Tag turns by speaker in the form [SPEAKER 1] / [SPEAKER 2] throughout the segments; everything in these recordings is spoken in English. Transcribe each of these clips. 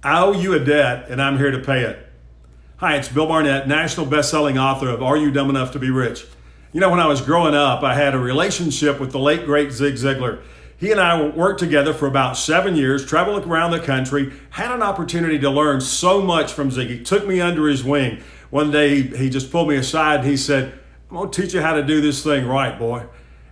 [SPEAKER 1] I owe you a debt and I'm here to pay it. Hi, it's Bill Barnett, national best-selling author of Are You Dumb Enough to Be Rich? You know, when I was growing up, I had a relationship with the late, great Zig Ziglar. He and I worked together for about 7 years, traveled around the country, had an opportunity to learn so much from Zig. He took me under his wing. One day, he just pulled me aside and he said, I'm going to teach you how to do this thing right, boy.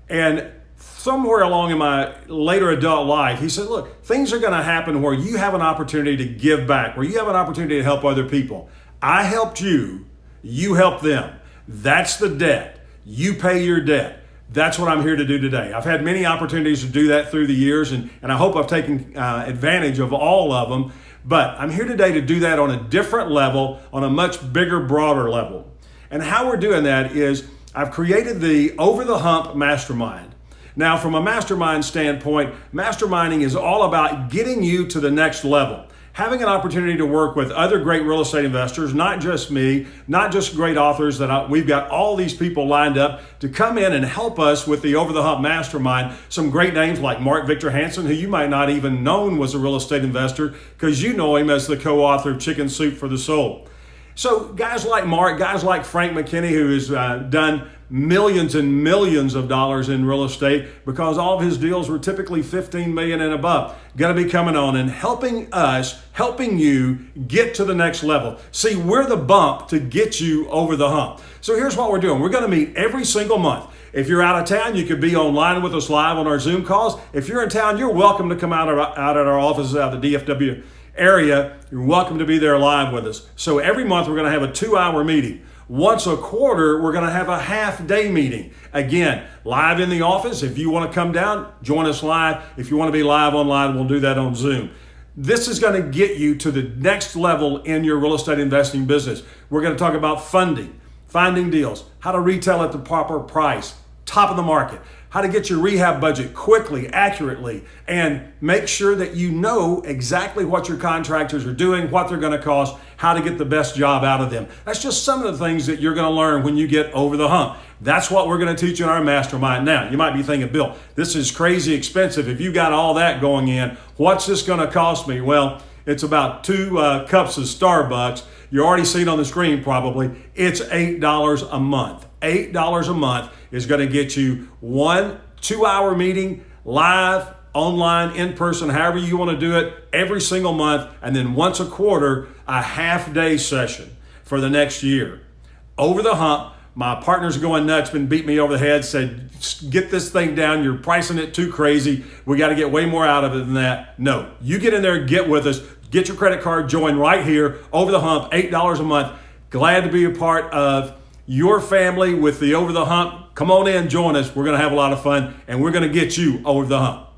[SPEAKER 1] And somewhere along in my later adult life, he said, look, things are going to happen where you have an opportunity to give back, where you have an opportunity to help other people. I helped you, you help them. That's the debt. You pay your debt. That's what I'm here to do today. I've had many opportunities to do that through the years, and I hope I've taken advantage of all of them. But I'm here today to do that on a different level, on a much bigger, broader level. And how we're doing that is I've created the Over the Hump Mastermind. Now, from a mastermind standpoint, masterminding is all about getting you to the next level. Having an opportunity to work with other great real estate investors, not just me, not just great authors, we've got all these people lined up to come in and help us with the Over the Hump Mastermind. Some great names like Mark Victor Hansen, who you might not even known was a real estate investor because you know him as the co-author of Chicken Soup for the Soul. So guys like Mark, guys like Frank McKinney, who has done millions and millions of dollars in real estate because all of his deals were typically 15 million and above, going to be coming on and helping you get to the next level. See, we're the bump to get you over the hump. So here's what we're doing. We're going to meet every single month. If you're out of town, you could be online with us live on our Zoom calls. If you're in town, you're welcome to come out at our offices out of the DFW area. You're welcome to be there live with us. So every month we're going to have a 2-hour meeting. Once a quarter, we're going to have a half-day meeting. Again, live in the office. If you want to come down, join us live. If you want to be live online, we'll do that on Zoom. This is going to get you to the next level in your real estate investing business. We're going to talk about funding, finding deals, how to retail at the proper price, top of the market, how to get your rehab budget quickly, accurately, and make sure that you know exactly what your contractors are doing, what they're going to cost, how to get the best job out of them. That's just some of the things that you're going to learn when you get over the hump. That's what we're going to teach you in our mastermind. Now, you might be thinking, Bill, this is crazy expensive. If you got all that going in, what's this going to cost me? Well, it's about 2 cups of Starbucks. You already see it on the screen probably. It's $8 a month. $8 a month is going to get you 1 2-hour meeting, live, online, in person, however you want to do it, every single month, and then once a quarter, a half-day session for the next year. Over the hump. My partner's going nuts, been beating me over the head, said, get this thing down. You're pricing it too crazy. We got to get way more out of it than that. No, you get in there, get with us, get your credit card, join right here, Over the Hump, $8 a month. Glad to be a part of your family with the Over the Hump. Come on in, join us. We're going to have a lot of fun, and we're going to get you over the hump.